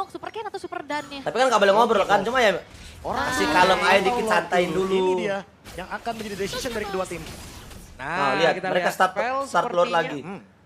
untuk Super Ken atau Super Dan-nya. Tapi kan gak boleh ngobrol kan, cuma ya Orang kasih kalem aja dikit, santain Ini dulu. dia yang akan menjadi decision dari kedua tim. Nah, lihat kita mereka lihat. start load Sepertinya, lagi.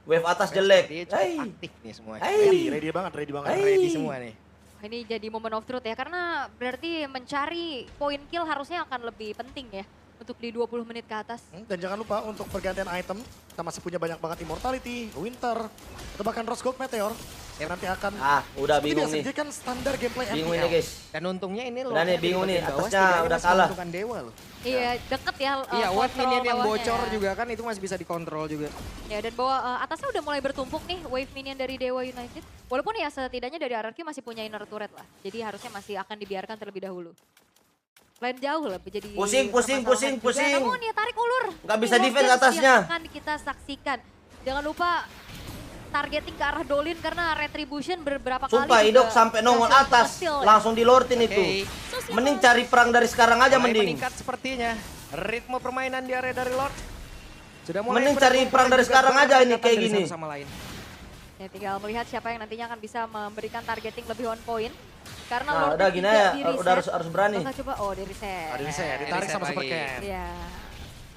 Wave atas jelek. Dia cukup Hey. aktif nih semua. Hey. Ready banget, ready banget. Hey. Ready semua nih. Ini jadi moment of truth ya, karena berarti mencari poin kill harusnya akan lebih penting ya untuk di 20 menit ke atas. Dan jangan lupa untuk pergantian item, kita masih punya banyak banget Immortality, Winter, atau bahkan Rose Gold Meteor. Yang nanti akan Udah seperti bingung biasa, nih. dia kan standar gameplay Bingung MPL. ini guys. Dan untungnya ini loh. Udah nih, bingung nih, atasnya setidaknya udah masih kalah. menguntungkan Dewa loh. Iya, deket ya. Iya, what kontrol minion yang bawahnya. bocor juga kan itu masih bisa dikontrol juga. Ya, dan bawah atasnya udah mulai bertumpuk nih wave minion dari Dewa United. Walaupun ya setidaknya dari RRQ masih punya inner turret lah. Jadi harusnya masih akan dibiarkan terlebih dahulu. Lain jauh lah jadi Pusing. permasalahan juga. Namun ya tarik ulur. Nggak bisa Ini defense Hawkins atasnya. yang akan kita saksikan. Jangan lupa targeting ke arah Dolin karena retribution beberapa kali. Sumpah juga Idok sampai nongol berhasil atas, nge-steal ya. langsung dilortin itu. Mending cari perang dari sekarang aja Mulai mending. meningkat sepertinya. Ritme permainan di area dari Lord. Sudah mulai Mending cari perang dari juga sekarang aja ini berdekatan kayak dari gini. satu sama lain. Ya, tinggal melihat siapa yang nantinya akan bisa memberikan targeting lebih on point. Karena Nah, Lord udah gini tidak ya, di-reset. udah harus berani. Bakal coba, di reset. Ada bisa ya, ditarik sama Reset Super lagi. Ken. Iya.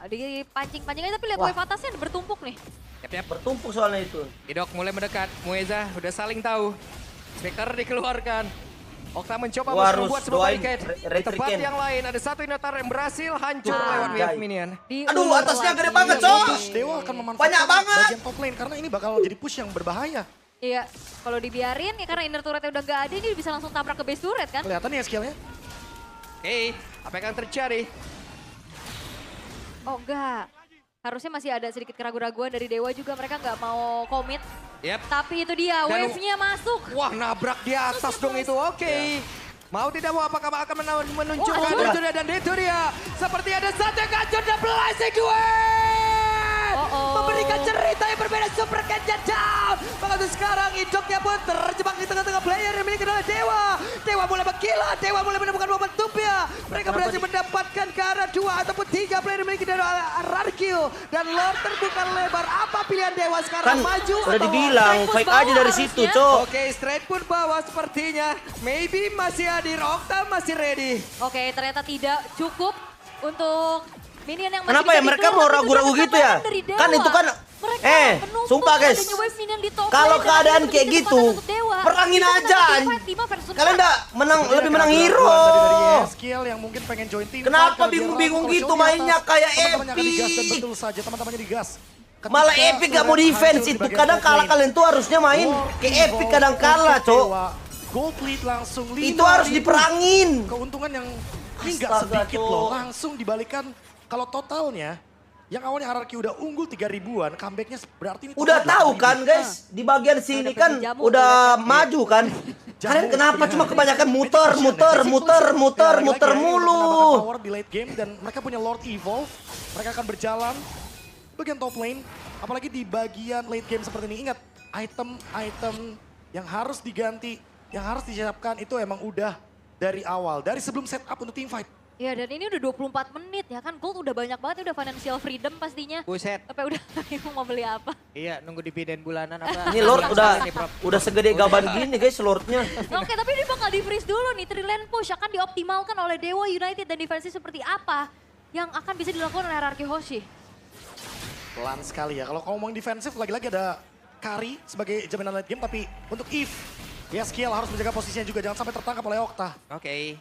Dipancing-pancing aja tapi lihat Wah. wave atasnya bertumpuk nih. Yap. Bertumpuk soalnya itu. Idok mulai mendekat. Mueza udah saling tahu. Spectre dikeluarkan. Okta mencoba Gua harus membuat sebuah doain barricade. Di retrik tempat Ken. yang lain ada satu Inotar yang berhasil hancur Wah, lewat wave anjay. minion. Aduh, Diulur atasnya lagi. gede banget, Iya, Cok. Terus Dewa akan memanfaatkan Banyak banget. bagian top lane karena ini bakal jadi push yang berbahaya. Iya, kalau dibiarin ya karena inner turretnya udah nggak ada, ini bisa langsung tabrak ke base turret kan. Kelihatan ya skillnya. Oke, apa yang akan terjadi? Oh enggak. Harusnya masih ada sedikit keraguan-raguan dari Dewa juga, mereka nggak mau komit. Yap. Tapi itu dia, Dan- wave-nya masuk. Wah, nabrak di atas dong itu. Oke. Mau tidak mau apakah akan menunjukkan Wah, Jura dan itu dia. Seperti ada satu yang gacor dan blessing duet. Memberikan cerita yang berbeda, Super Ken down. Maka sekarang Idoknya pun terjebak di tengah-tengah player yang dimiliki oleh Dewa. Dewa mulai berkilat, Dewa mulai menemukan momentumnya. Mereka berhasil mendapatkan ke arah 2 ataupun 3 player yang dimiliki dari RRQ. Dan Lord terbuka lebar. Apa pilihan Dewa sekarang? Kan Maju udah atau dibilang, Straight fight push aja bawah dari situ, harusnya. Cok. Oke, straight pun bawah sepertinya. Maybe masih hadir, Okta masih ready. Oke, ternyata tidak cukup untuk minion yang masih Kenapa bisa ya mereka dikeluar, mau tapi ragu-ragu itu udah gitu ya? kesabaran dari Dewa. Kan itu kan Mereka menumpuk sumpah guys. adanya wave minion di top Kalau lane dan keadaan itu kayak menjadi gitu, kesempatan untuk Dewa. perangin Itu aja. kan fight 5 versus 4. Kalian udah menang lebih menang hero. Dari skill yang mungkin pengen join tim. Kenapa fight, kalau dia bingung-bingung ragu, gitu kalau show di mainnya atas, kayak teman-temannya akan digas dan Epic? betul saja teman-temannya digas. Ketika Malah Epic gak mau turret defense hancur di itu. bagian Kadang top kalah lane. kalian tuh harusnya main War kayak Evolve Epic kadang kalah, untuk Cok. Dewa. Gold lead langsung 5. Itu harus diperangin. Keuntungan yang ini nggak Astaga, sedikit Cok. loh. Langsung dibalikan. Kalau totalnya, yang awalnya RRQ udah unggul 3 ribuan, comebacknya berarti ini Udah total tahu 8.000. kan guys, di bagian sini Udah kan pergi jamu, udah udah maju kan. Kalian kenapa cuma kebanyakan muter Ya, lagi-lagi ya, mulu. untuk menambahkan power di late game dan mereka punya Lord Evolve. Mereka akan berjalan bagian top lane. Apalagi di bagian late game seperti ini. Ingat, item-item yang harus diganti, yang harus disiapkan itu emang udah dari awal. Dari sebelum setup untuk team fight. Ya dan ini udah 24 menit ya kan, gold udah banyak banget, udah financial freedom pastinya. Buset. Tapi udah bingung mau beli apa. Iya, nunggu dividen bulanan apa. Ini Lord Ini, Prof. udah segede gaban gini guys Lordnya. Oke, tapi ini bakal di-freeze dulu nih, 3 lane push akan dioptimalkan oleh Dewa United dan defensi seperti apa yang akan bisa dilakukan oleh RRQ Hoshi. Pelan sekali ya. Kalau ngomong defensif, lagi-lagi ada Kari sebagai jaminan late game. Tapi untuk Eve, ya skill harus menjaga posisinya juga. Jangan sampai tertangkap oleh Okta. Oke.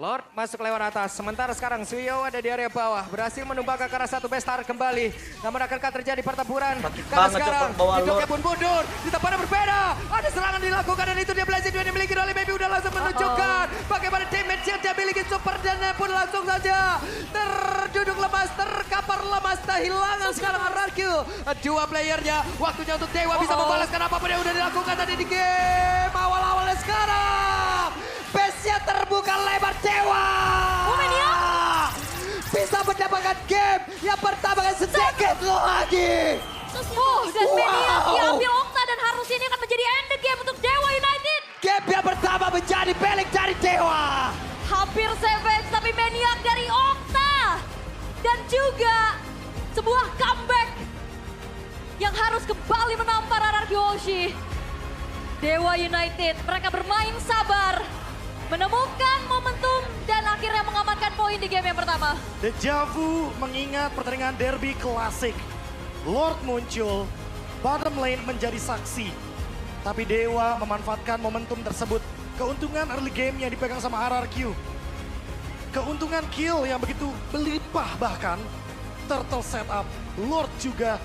Lord masuk lewat atas. Sementara sekarang Suyo ada di area bawah. Berhasil menumbangkan ke arah satu bestar kembali. Namun akankah terjadi pertempuran? Sakit Karena banget, sekarang Cok, bawa Idoknya Lord. pun mundur. Di tempat yang berbeda. Ada serangan dilakukan dan itu dia blessing yang dimiliki oleh Baby udah langsung menunjukkan. Bagaimana damage yang dia miliki Super dan pun langsung saja terduduk lemas, terkapar lemas, kehilangan sekarang RRQ. Dua playernya, waktunya untuk Dewa bisa membalaskan apapun yang udah dilakukan tadi di game awal-awalnya sekarang. Base-nya terbuka lebar Dewa. Bisa mendapatkan game yang pertama kali sedikit lagi. Dan Mania diambil Okta dan harusnya ini akan menjadi end the game untuk Dewa United. Game yang pertama menjadi pelik dari Dewa. Hampir savage tapi Maniac dari Okta. Dan juga sebuah comeback yang harus kembali menampar RRQ Hoshi. Dewa United, mereka bermain sabar, menemukan momentum dan akhirnya mengamankan poin di game yang pertama. Deja vu mengingat pertandingan derby klasik. Lord muncul, bottom lane menjadi saksi. Tapi Dewa memanfaatkan momentum tersebut. Keuntungan early game yang dipegang sama RRQ. Keuntungan kill yang begitu berlimpah bahkan. Turtle setup, Lord juga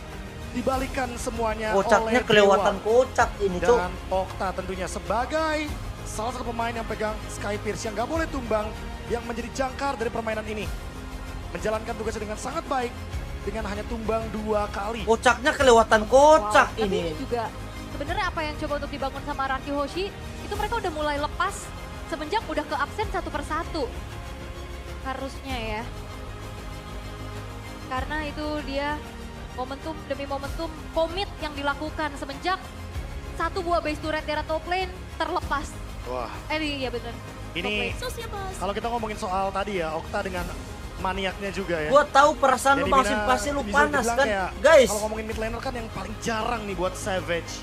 dibalikan semuanya Kocaknya oleh kelewatan Dewa. kocak ini, Cok. Dan Okta tentunya sebagai salah satu pemain yang pegang Sky Pierce yang gak boleh tumbang, yang menjadi jangkar dari permainan ini. Menjalankan tugasnya dengan sangat baik, dengan hanya tumbang 2 kali. Kocaknya kelewatan kocak Wow, ini. Tapi juga sebenarnya apa yang coba untuk dibangun sama Raki Hoshi, itu mereka udah mulai lepas semenjak udah ke absen satu persatu. Harusnya ya. Karena itu dia momentum demi momentum komit yang dilakukan semenjak satu buah base turret dari top lane terlepas. Wah, Iya bener. ini kalau kita ngomongin soal tadi ya, Okta dengan maniaknya juga ya. Gua tahu perasaan lu Jadi Bang Mina pasti lu bisa panas dibilang kan. kayak, Guys, kalau ngomongin mid laner kan yang paling jarang nih buat Savage.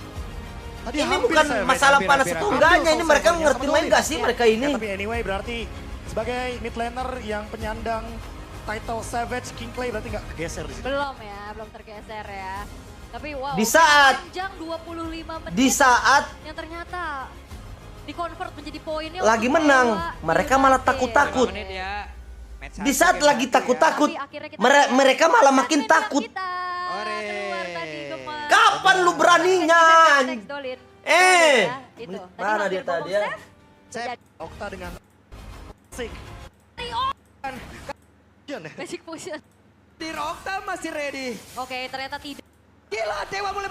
Tadi ini hampir bukan Savage, masalah hampir, panas hampir, itu hampir. enggaknya. Ini Hampir mereka sama ngerti sama main Dolin. gak sih mereka Ya, ini? tapi anyway berarti sebagai mid laner yang penyandang title Savage, King Clay berarti nggak kegeser di sini. Belum ya, belum tergeser ya. Tapi wow, Di saat- panjang 25 menit Di saat yang ternyata di-convert menjadi poinnya lagi untuk menang, Dewa mereka malah United. takut-takut. 5 menit ya. Match Di satu, saat game lagi satu ya. takut-takut, Tapi akhirnya kita mere- lihat mereka malah makin admin takut. kita Ore. keluar tadi Gemar. Kapan lu beraninya? Teks Dolin. Eh, Dolin ya, itu. menit Tadi mana hampir dia tadi ngomong ya? save, terjadi Okta dengan Sik. basic position. Di Okta masih ready. Oke, ternyata tidak. Gila, Dewa mulai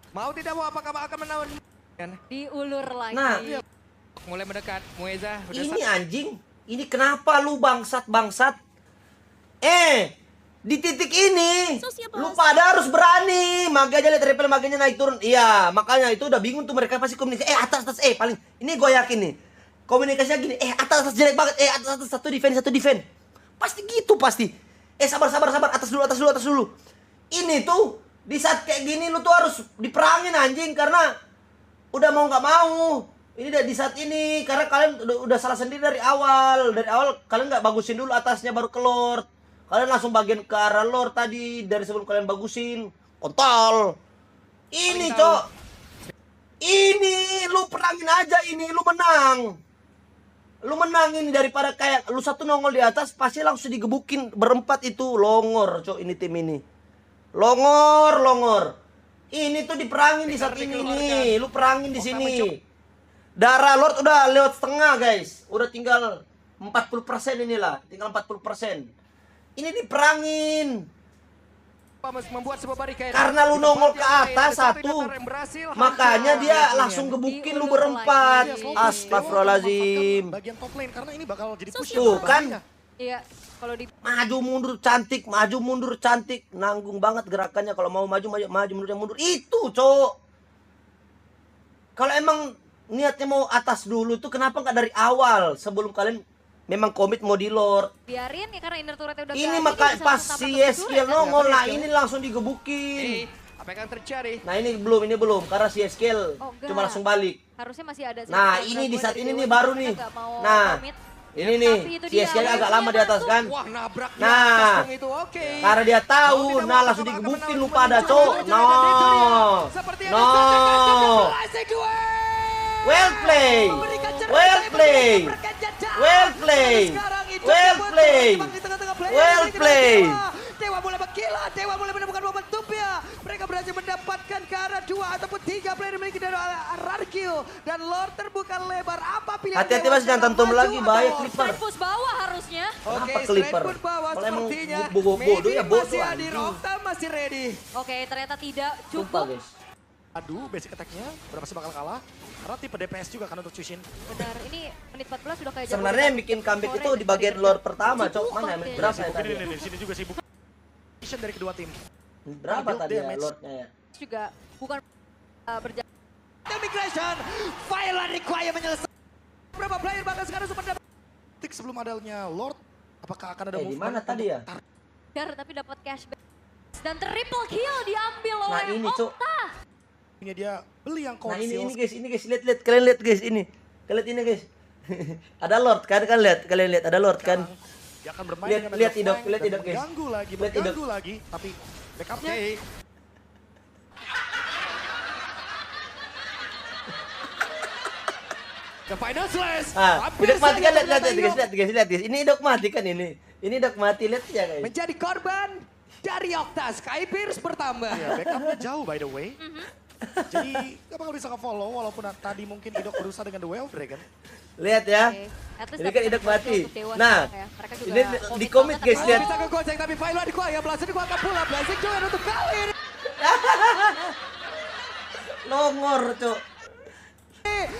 mau tidak mau apakah akan menawan? Diulur lagi. Nah, Mulai mendekat, Mueza udah ini anjing. Ini kenapa lu bangsat-bangsat? Di titik ini, lu pada harus berani. Makanya lihat repel maganya naik turun. Iya, makanya itu udah bingung tuh mereka pasti komunikasi. Atas, paling. Ini gue yakin nih. Komunikasinya gini, atas jelek banget. Atas satu defense. Pasti gitu pasti. Sabar. Atas dulu. Ini tuh, di saat kayak gini lu tuh harus diperangin anjing. Karena udah mau nggak mau. Ini di saat ini, karena kalian udah salah sendiri dari awal. Dari awal kalian nggak bagusin dulu atasnya baru ke Lord. Kalian langsung bagian ke arah Lord tadi dari sebelum kalian bagusin. Kontol. Ini, Cok. Ini lu perangin aja ini, lu menang. Lu menang ini daripada kayak lu satu nongol di atas pasti langsung digebukin berempat itu. Longor, Cok, ini tim ini. Longor. Ini tuh diperangin di saat ini nih. Lu perangin di sini. Darah Lord udah lewat setengah, guys. Udah tinggal 40% inilah. Tinggal 40%. Ini diperangin. Membuat sebuah barikade. Karena lu nongol ke atas satu. Makanya dia langsung gebukin lu berempat. Astagfirullahaladzim. Bagian top lane karena ini bakal jadi push. Tuh kan. Iya, kalau di Maju mundur cantik. Nanggung banget gerakannya. Kalau mau maju mundur. Itu, Cok. Kalau emang niatnya mau atas dulu tuh kenapa nggak dari awal sebelum kalian memang komit mau di Lord. biarin ya karena inner turretnya udah Ini ganti, maka dia bisa pas langsung si tampar ke Eskiel turret, nongol, kan? nah ini langsung digebukin. apa yang akan terjadi? Nah ini belum karena si Eskiel Oh, enggak. cuma langsung balik. Harusnya masih ada sih Nah beberapa ini di gangguan saat dari ini Dewa nih baru United, nih. nggak mau Nah komit. ini Tapi nih itu si dia, Eskiel agak Wesley lama di atas masuk. kan. Wah, nabrak di Nah, atas itu. Oke. karena dia tahu, Mau tidak nah mau langsung apakah akan digebukin menawan lu pada, menuju Cok. dan itu dia. Seperti yang disampaikan No. Generasi dua. Well play. Memberikan cerita Well yang play. memberikan jejak. Well play. Sekarang itu Well dibuat play. terjebak di tengah-tengah player. Well Mereka play. Dewa mulai bergila, Dewa mulai menemukan momentumnya. Mereka berhasil mendapatkan ke arah 2 ataupun 3 player yang memiliki dari Rarkil. Dan Lord terbuka lebar. Apa pilihan Hati-hati Dewa Mas, jangan sekarang, tentum maju lagi, atau bahaya Lord? Clipper. Straight push bawah harusnya. Oke, Kenapa straight Clipper? pun bawah Kalau emang sepertinya. bodoh ya Maybe bodoh, masih ada di anjing. Okta masih ready. Oke, ternyata tidak Sumpah, cukup. guys. Aduh, basic attack-nya udah pasti bakal kalah. Karena tipe DPS juga kan untuk Chushin. Benar, ini menit 14 sudah kayak Sebenarnya yang bikin comeback itu di bagian Lord pertama, Cok. Mana ya? Menit berapa ya tadi? Ini di sini juga sibuk. Mission dari kedua tim. Berapa Build tadi ya damage. Lordnya ya? juga bukan berjalan. Immigration, Violent require menyelesaikan. Berapa player bahkan sekarang sempat dapat. Tik sebelum adanya Lord, apakah akan ada Di movement mana tadi ya? Tapi dapat cashback. Dan triple kill diambil Nah oleh ini, Cok. Okta. Punya dia beli yang Nah konsil. ini guys, lihat kalian lihat guys ini. Kalian lihat ini guys. Ada Lord kan, kalian lihat ada Lord kan. Dia akan bermain Lihat- dengan lihat Flank Idok, lihat dan Idok, guys. Mengganggu lagi, Lihat mengganggu lagi. Tapi backupnya The final slash. Ah, Hampir Idok mati kan, saja lihat ternyata Idok guys. Ini Idok mati kan ini. Ini Idok mati, lihat ya guys. menjadi korban dari Okta. Skypierce bertambah. ya, backupnya jauh by the way. Jadi gak bakal bisa ke-follow walaupun tadi mungkin Idok berusaha dengan The Well Dragon. Lihat ya. Oke. At least Ini kan dapat Idok sesuatu mati. untuk Dewa Nah, sekarang ya. Mereka juga ini komit di komit, banget, guys, tapi- lihat. Bisa ke goceng tapi Failo di kuaya. Blazing di kuaya akan pulang. Blazing juga untuk kali ini. Nongor, Cok.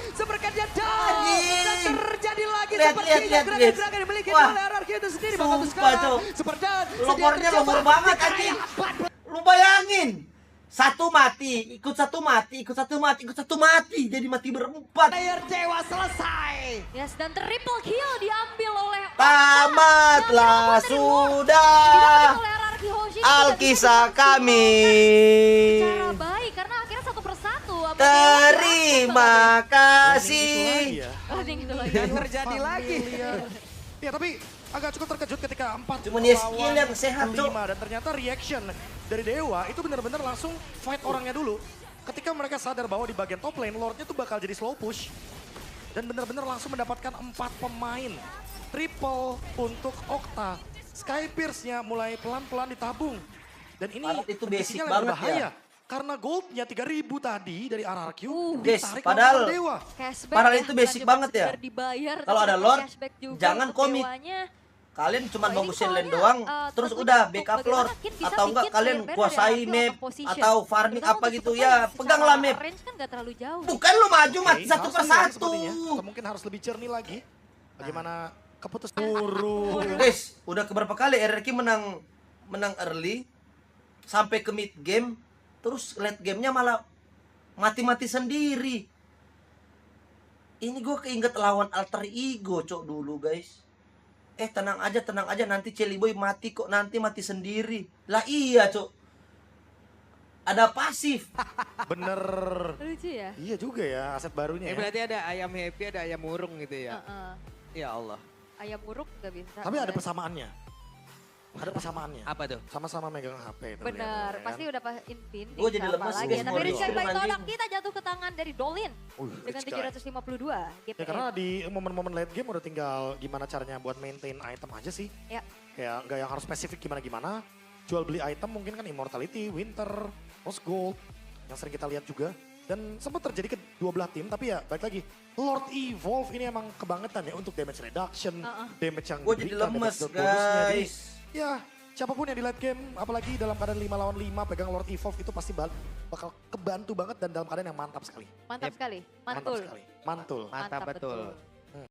Sepertinya down. Anjing. Dan terjadi lagi Lihat, sepertinya lihat, gerakan guys. gerakan dimiliki Wah. oleh RRQ itu sendiri. Sumpah, Bakal sekarang. Cok. Sepertinya Longornya longor banget anjing. Lu bayangin. Satu mati, ikut satu mati. Jadi mati berempat. Player Dewa selesai. Yes, dan triple kill diambil oleh Tamatlah Didapat sudah oleh RRQ Hoshin. Alkisah kami. Secara baik karena akhirnya satu persatu sama Dewa Terima Landing itu kasih. lagi ya. berhasil. Landing itu lagi. Dan terjadi lagi. Ya tapi agak cukup terkejut ketika 4 Cuman dia skill yang sehat, Cok. 5 dan ternyata reaction dari Dewa itu benar-benar langsung fight orangnya dulu. Ketika mereka sadar bahwa di bagian top lane Lordnya tuh bakal jadi slow push dan benar-benar langsung mendapatkan 4 pemain triple untuk Okta. Skypierce-nya mulai pelan-pelan ditabung dan ini Padahal itu basic posisinya lagi banget bahaya. ya. Karena goldnya 3.000 tadi dari RRQ Guys, ditarik padahal- langsung Dewa. Cashback Padahal ya, itu bukan basic cuma banget ya. sekedar dibayar, Kalau tapi ada dapat Lord, cashback juga jangan untuk komit. Dewanya. Kalian cuma Oh, ini bagusin lane soalnya, doang, terus tentunya udah untuk backup bagaimana Lord. Kid bisa Atau enggak bikin kalian player-player kuasai dari RRQ map out of position. atau farming Terutama apa untuk gitu support ya, secara peganglah map. range kan nggak terlalu jauh. Bukan lu maju mati Oke, satu harus persatu. melihat sepertinya. Atau mungkin harus lebih jernih lagi. Bagaimana keputus turun. Guys, udah keberapa kali RRQ menang early sampai ke mid game, terus late gamenya malah mati-mati sendiri. Ini gue keinget lawan alter ego, Cok, dulu guys. Tenang aja, nanti Celi Boy mati kok, nanti mati sendiri. Lah iya, Cok. Ada pasif. Bener. Lucu ya? Iya juga ya aset barunya ya. Berarti ada ayam happy, ada ayam murung gitu ya. Heeh. Ya Allah. Ayam uruk nggak bisa. Tapi ada persamaannya. Ada persamaannya. Apa tuh? Sama-sama megang HP. terlihat, Benar, ya pasti kan? udah pas Infinity. Gua jadi lemes, lagi. guys, Tapi mau Richard disuruh Baik Tolak anjing. kita jatuh ke tangan dari Dolin dengan rich guy. 752 GPM. Ya karena di momen-momen late game udah tinggal gimana caranya buat maintain item aja sih. Ya. Kayak nggak yang harus spesifik gimana-gimana. Jual beli item mungkin kan Immortality, Winter, Rose Gold. Yang sering kita lihat juga. Dan sempat terjadi ke dua belah tim, tapi ya balik lagi. Lord Evolve ini emang kebangetan ya untuk damage reduction, damage yang Gue jadi diberikan, lemes, damage bonusnya. Jadi, guys. ya siapapun yang di late game, apalagi dalam keadaan 5 lawan 5 pegang Lord Evolve itu pasti bakal kebantu banget dan dalam keadaan yang mantap sekali. Mantap sekali. Mantap Mantul. sekali. Mantul. Mantap betul.